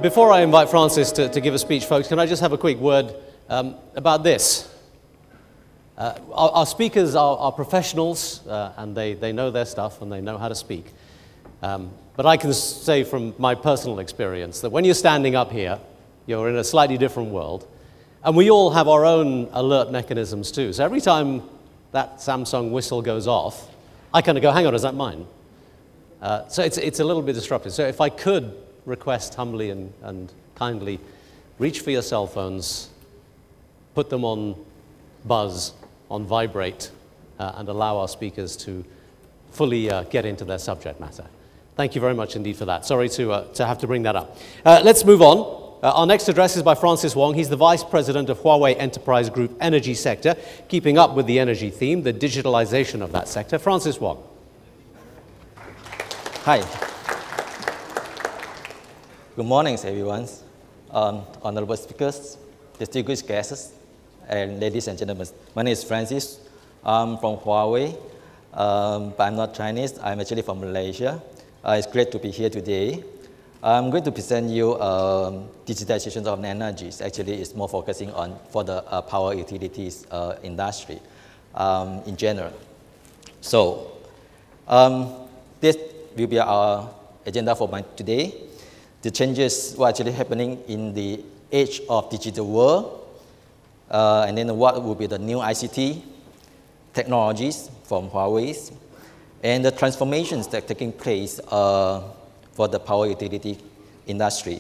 Before I invite Francis to give a speech, folks, can I just have a quick word about this? Our speakers are professionals, and they know their stuff and they know how to speak. But I can say from my personal experience that when you're standing up here, you're in a slightly different world, and we all have our own alert mechanisms too. So every time that Samsung whistle goes off, I kind of go, hang on, is that mine? So it's a little bit disruptive. So if I could request humbly and kindly, reach for your cell phones, put them on buzz, on vibrate, and allow our speakers to fully get into their subject matter. Thank you very much indeed for that. Sorry to have to bring that up. Let's move on. Our next address is by Francis Wong. He's the Vice President of Huawei Enterprise Group Energy Sector, keeping up with the energy theme, the digitalization of that sector. Francis Wong. Hi. Good morning, everyone. Honorable speakers, distinguished guests, and ladies and gentlemen. My name is Francis. I'm from Huawei, but I'm not Chinese. I'm actually from Malaysia. It's great to be here today. I'm going to present you digitization of energies. Actually, it's more focusing on for the power utilities industry in general. So this will be our agenda for today. The changes were actually happening in the age of digital world, and then what will be the new ICT technologies from Huawei, and the transformations that are taking place for the power utility industry.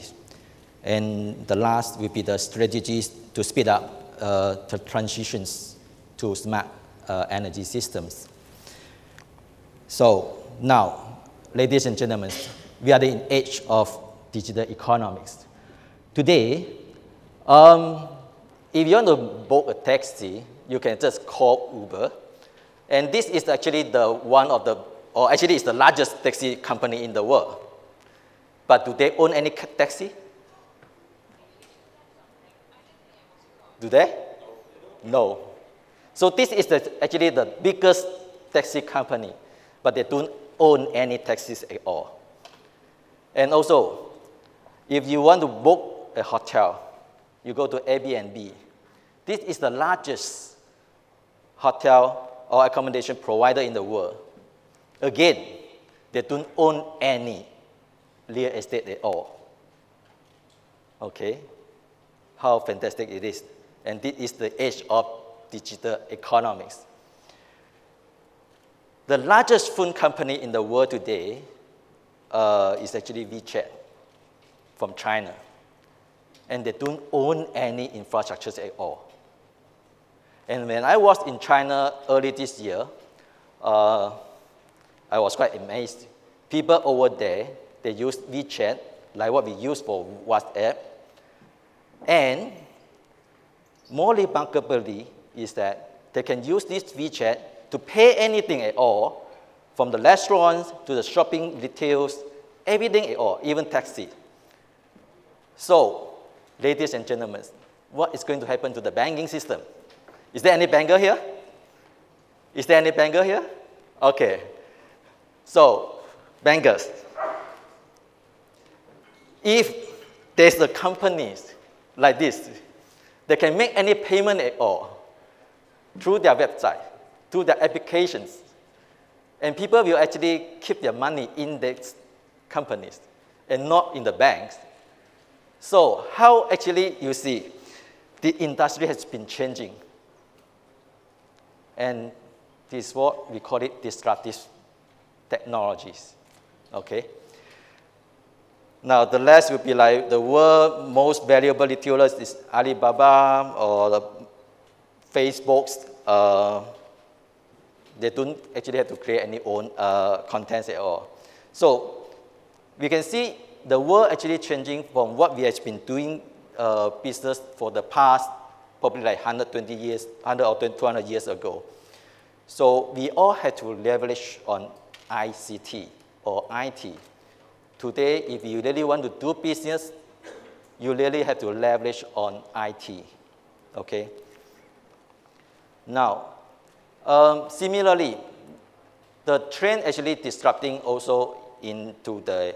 And the last will be the strategies to speed up the transitions to smart energy systems. So now, ladies and gentlemen, we are in the age of digital economics. Today, if you want to book a taxi, you can just call Uber. And this is actually it's the largest taxi company in the world. But do they own any taxi? Do they? No. So this is actually the biggest taxi company, but they don't own any taxis at all. And also, if you want to book a hotel, you go to Airbnb. This is the largest hotel or accommodation provider in the world. Again, they don't own any real estate at all. Okay? How fantastic it is. And this is the age of digital economics. The largest phone company in the world today is actually WeChat from China. And they don't own any infrastructures at all. And when I was in China early this year, I was quite amazed. People over there, they use WeChat, like what we use for WhatsApp. And more remarkably is that they can use this WeChat to pay anything at all, from the restaurants to the shopping retails, everything at all, even taxi. So, ladies and gentlemen, what is going to happen to the banking system? Is there any banker here? Is there any banker here? Okay. So, bankers, if there's a companies like this, they can make any payment at all through their website, through their applications, and people will actually keep their money in these companies and not in the banks. So how actually you see the industry has been changing, and this is what we call it disruptive technologies. Okay. Now the last will be like the world's most valuable retailers is Alibaba or the Facebook's. They don't actually have to create any own contents at all. So we can see the world actually changing from what we have been doing business for the past probably like 120 years, 100 or 200 years ago. So we all had to leverage on ICT or IT. Today, if you really want to do business, you really have to leverage on IT. Okay. Now, similarly, the trend actually disrupting also into the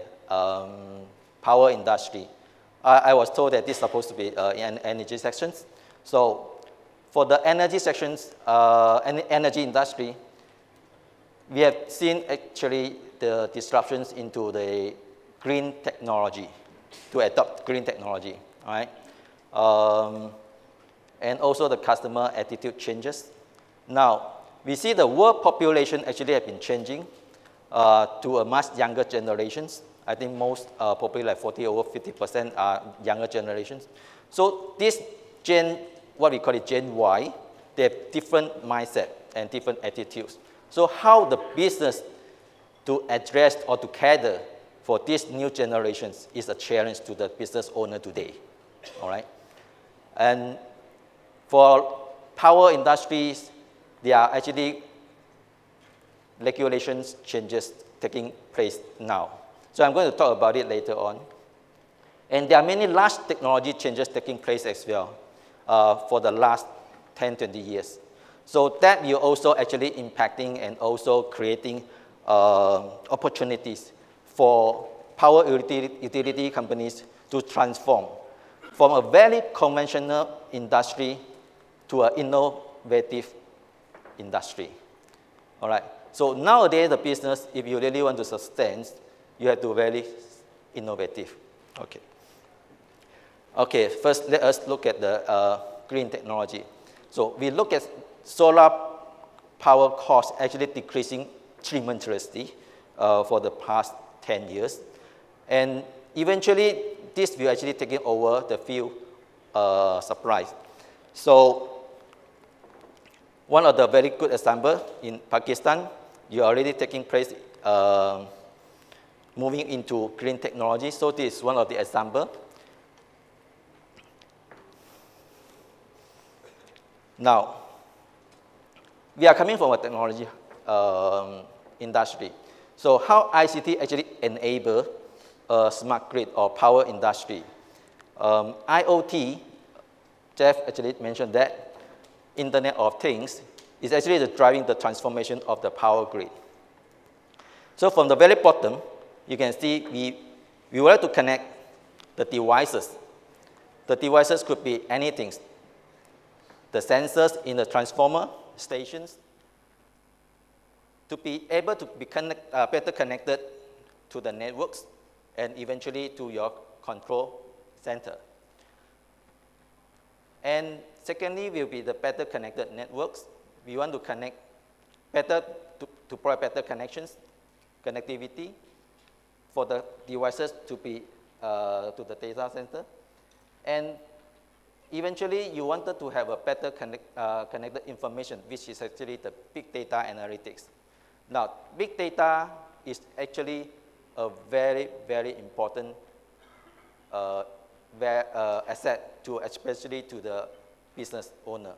power industry. I was told that this is supposed to be in energy sections. So for the energy sections, energy industry, we have seen actually the disruptions into the green technology, to adopt green technology, all right? And also the customer attitude changes. Now, we see the world population actually have been changing to a much younger generations. I think most probably like 40 over 50% are younger generations. So this Gen, what we call it Gen Y, they have different mindset and different attitudes. So how the business to address or to cater for these new generations is a challenge to the business owner today, all right? And for power industries, there are actually regulations changes taking place now. So I'm going to talk about it later on. And there are many large technology changes taking place as well for the last 10, 20 years. So that will also actually impacting and also creating opportunities for power utility companies to transform from a very conventional industry to an innovative industry. All right. So nowadays, the business, if you really want to sustain, you have to be very innovative. Okay. Okay, first let us look at the green technology. So we look at solar power costs actually decreasing tremendously for the past 10 years. And eventually, this will actually take over the fuel supply. So one of the very good examples in Pakistan, you are already taking place moving into green technology. So this is one of the examples. Now, we are coming from a technology industry. So how ICT actually enable a smart grid or power industry? IoT, Jeff actually mentioned that Internet of Things is actually driving the transformation of the power grid. So from the very bottom, you can see we would like to connect the devices. The devices could be anything. The sensors in the transformer stations to be able to be better connected to the networks and eventually to your control center. And secondly will be the better connected networks. We want to connect better, to provide better connections, connectivity for the devices to be to the data center. And eventually, you wanted to have a better connected information, which is actually the big data analytics. Now, big data is actually a very, very important asset to, especially to the business owner.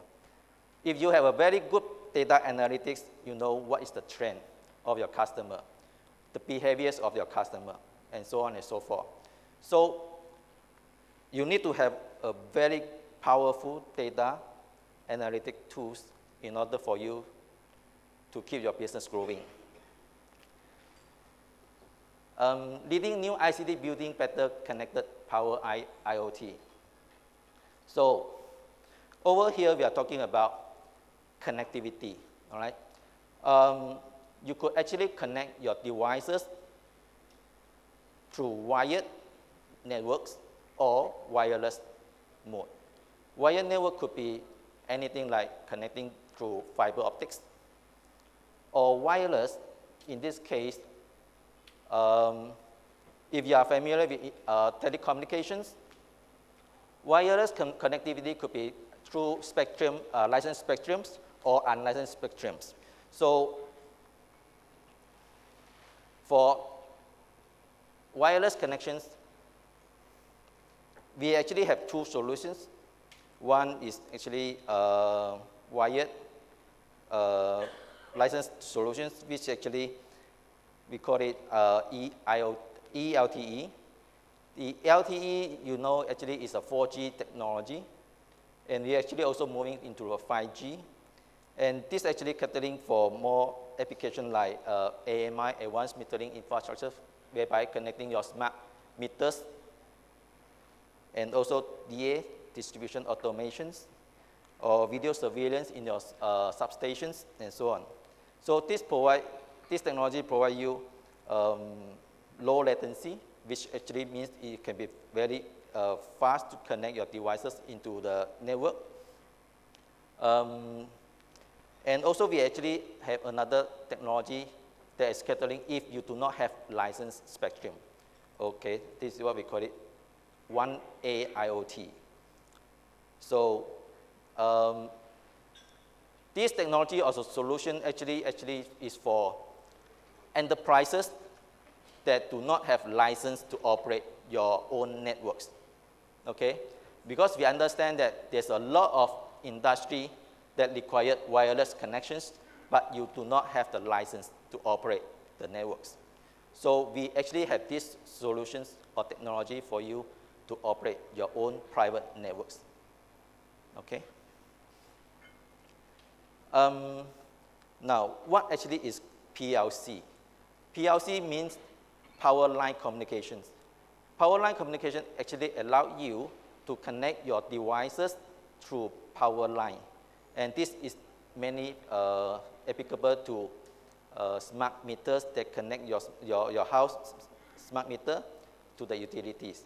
If you have a very good data analytics, you know what is the trend of your customer, the behaviors of your customer, and so on and so forth. So you need to have a very powerful data analytic tools in order for you to keep your business growing. Leading new ICT building better connected power IoT. So over here, we are talking about connectivity, all right? You could actually connect your devices through wired networks or wireless mode. Wired network could be anything like connecting through fiber optics, or wireless, in this case, if you are familiar with telecommunications, wireless connectivity could be through spectrum, licensed spectrums or unlicensed spectrums. So for wireless connections, we actually have two solutions. One is actually wired licensed solutions, which actually we call it ELTE. The LTE, you know, actually is a 4G technology, and we're actually also moving into a 5G. And this actually catering for more application like AMI, advanced metering infrastructure, whereby connecting your smart meters and also DA, distribution automations, or video surveillance in your substations, and so on. So this technology provides you low latency, which actually means it can be very fast to connect your devices into the network. And also we actually have another technology that is scattering if you do not have licensed spectrum. Okay, this is what we call it 1A IoT. So this technology or solution actually is for enterprises that do not have license to operate your own networks. Okay, because we understand that there's a lot of industry that require wireless connections, but you do not have the license to operate the networks. So we actually have these solutions or technology for you to operate your own private networks. Okay. Now, what actually is PLC? PLC means power line communications. Power line communication actually allows you to connect your devices through power line. And this is mainly applicable to smart meters that connect your house smart meter to the utilities.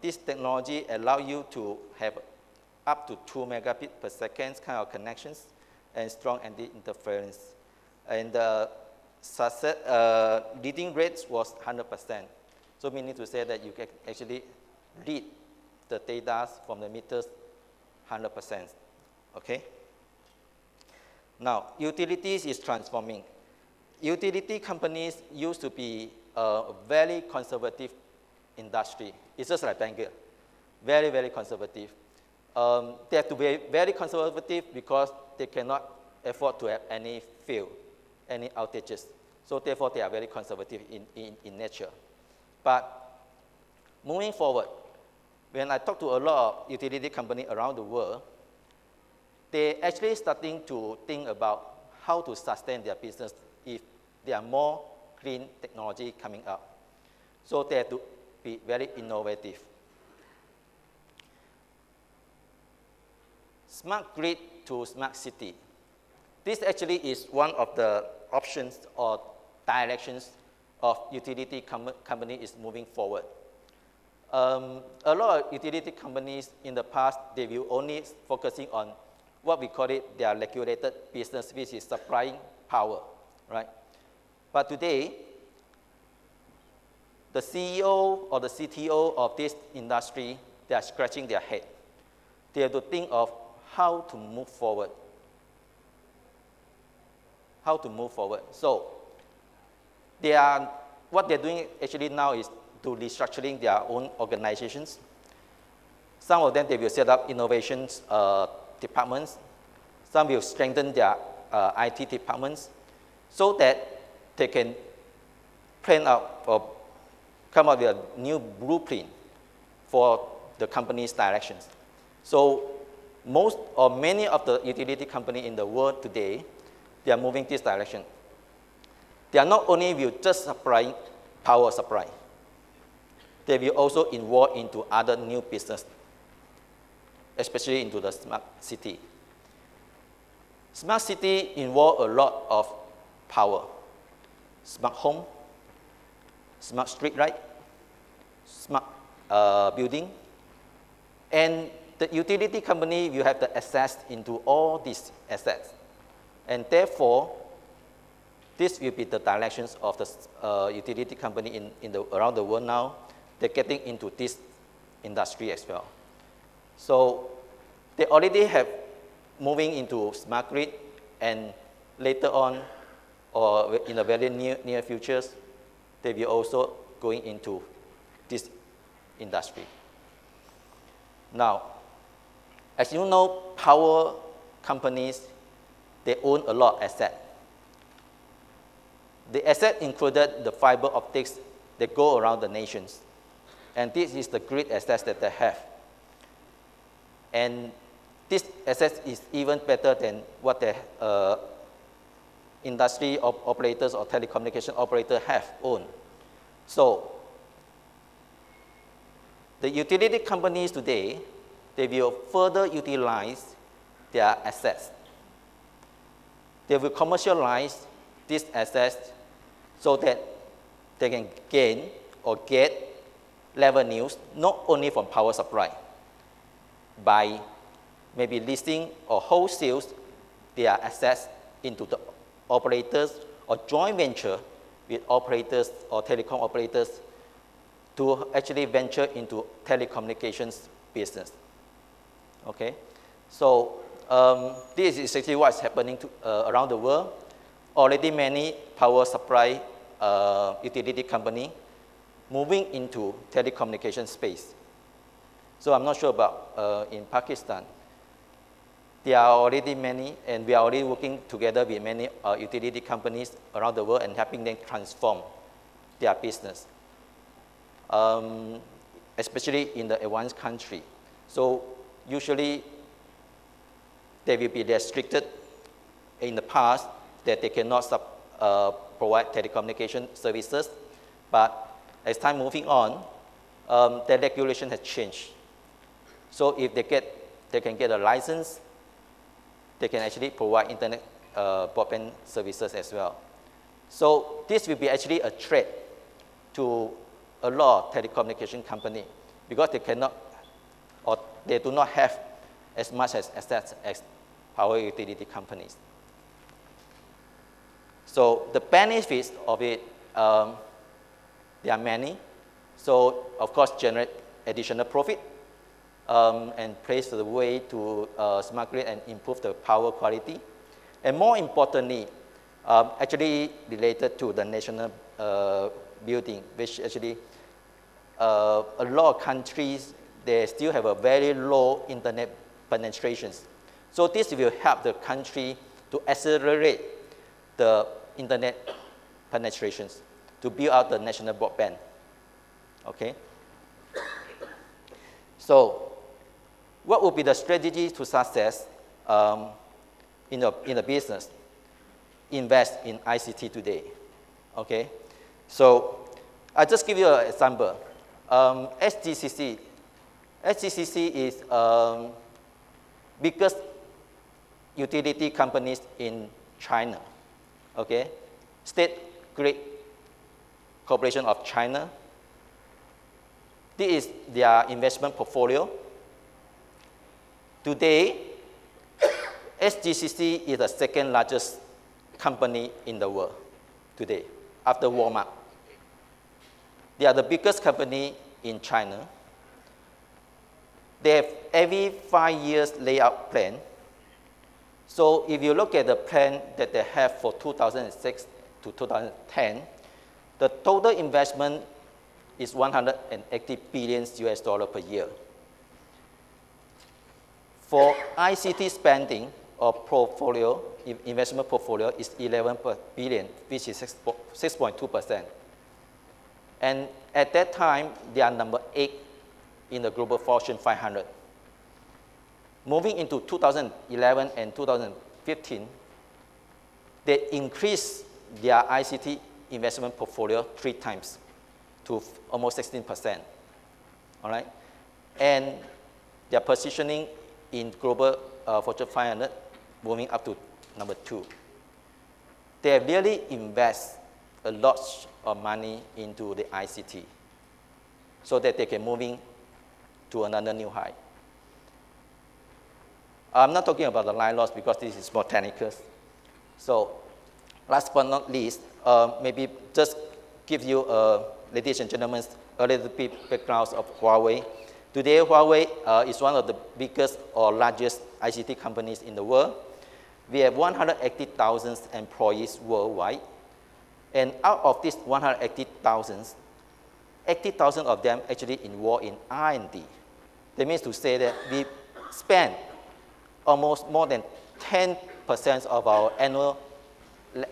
This technology allows you to have up to 2 megabits per second kind of connections and strong anti-interference. And the reading rates was 100%. So meaning to say that you can actually read the data from the meters 100%. Okay. Now, utilities is transforming. Utility companies used to be a very conservative industry. It's just like banker, very, very conservative. They have to be very conservative because they cannot afford to have any fail, any outages. So therefore, they are very conservative in nature. But moving forward, when I talk to a lot of utility companies around the world, they're actually starting to think about how to sustain their business if there are more clean technology coming up. So they have to be very innovative. Smart grid to smart city. This actually is one of the options or directions of utility company is moving forward. A lot of utility companies in the past, they will only focusing on what we call it their regulated business, which is supplying power, right? But today, the CEO or the CTO of this industry, they are scratching their head. They have to think of how to move forward. How to move forward. So, what they're doing actually now is to restructuring their own organizations. Some of them, they will set up innovations departments. Some will strengthen their IT departments so that they can plan out or come up with a new blueprint for the company's directions. So most or many of the utility companies in the world today, they are moving this direction. They are not only will just supply power supply, they will also involve into other new business, especially into the smart city. Smart city involve a lot of power. Smart home, smart street light, smart building, and the utility company will have the access into all these assets. And therefore, this will be the directions of the utility company around the world now. They're getting into this industry as well. So they already have moving into smart grid, and later on, or in the very near futures, they will also going into this industry. Now, as you know, power companies, they own a lot of assets. The asset included the fiber optics that go around the nations. And this is the grid assets that they have. And this asset is even better than what the industry operators or telecommunication operators have owned. So The utility companies today, they will further utilize their assets. They will commercialize these assets so that they can gain or get revenues not only from power supply, by maybe leasing or wholesale their assets into the operators or joint venture with operators or telecom operators to actually venture into telecommunications business. Okay, so this is actually what's happening around the world. Already many power supply utility company moving into telecommunication space. So I'm not sure about in Pakistan. There are already many, and we are already working together with many utility companies around the world and helping them transform their business, especially in the advanced country. So usually they will be restricted in the past that they cannot provide telecommunication services, but as time moving on, the regulation has changed. So if they can get a license, they can actually provide internet broadband services as well. So this will be actually a threat to a lot of telecommunication companies because they cannot, or they do not have as much assets as power utility companies. So the benefits of it, there are many. So of course, generate additional profit and pave the way to smart grid and improve the power quality. And more importantly, actually related to the national building, which actually a lot of countries, they still have a very low internet penetrations. So this will help the country to accelerate the internet penetrations to build out the national broadband. Okay. So what would be the strategy to success in the business? Invest in ICT today. Okay. So I'll just give you an example. SGCC is biggest utility companies in China. Okay, State Grid Corporation of China. This is their investment portfolio. Today, SGCC is the second largest company in the world today, after Walmart. They are the biggest company in China. They have every 5 years layout plan. So if you look at the plan that they have for 2006 to 2010, the total investment is 180 billion US dollar per year. For ICT spending or portfolio, investment portfolio is 11 billion, which is 6.2%. And at that time, they are number 8 in the global Fortune 500. Moving into 2011 and 2015, they increased their ICT investment portfolio 3 times to almost 16%. All right? And their positioning in global Fortune 500 moving up to number 2. They have really invest a lot of money into the ICT so that they can moving to another new high. I'm not talking about the line loss because this is more technical. So last but not least, maybe just give you, ladies and gentlemen, a little bit background of Huawei. Today, Huawei is one of the biggest or largest ICT companies in the world. We have 180,000 employees worldwide. And out of these 180,000, 80,000 of them actually involved in R&D. That means to say that we spend almost more than 10% of our annual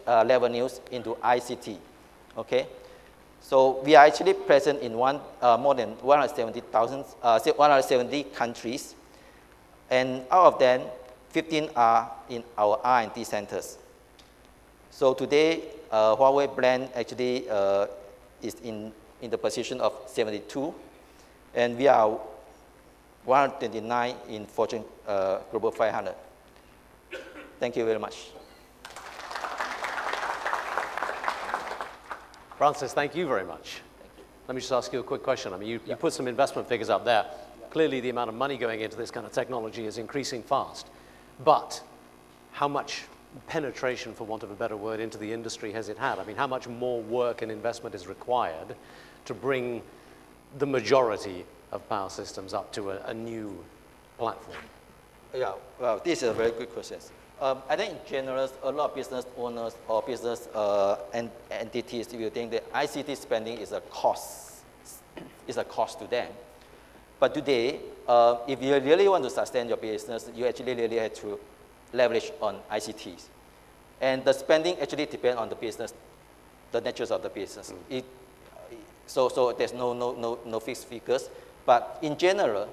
revenues into ICT. Okay? So we are actually present in more than 170 countries, and out of them, 15 are in our R&D centers. So today, Huawei brand actually is in the position of 72, And we are 129 in Fortune Global 500. Thank you very much. Francis, thank you very much. Let me just ask you a quick question. I mean, you put some investment figures up there. Clearly, the amount of money going into this kind of technology is increasing fast. But how much penetration, for want of a better word, into the industry has it had? I mean, how much more work and investment is required to bring the majority of power systems up to a new platform? Yeah, well, this is a very good question. I think in general, a lot of business owners or business entities will think that ICT spending is a cost to them. But today, if you really want to sustain your business, you actually really have to leverage on ICTs. And the spending actually depends on the business, the nature of the business. So there's no fixed figures. But in general,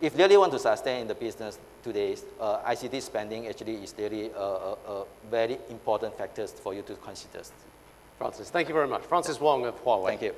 if you really want to sustain the business today, ICT spending actually is really a very important factor for you to consider. Francis, thank you very much. Francis Wong of Huawei. Thank you.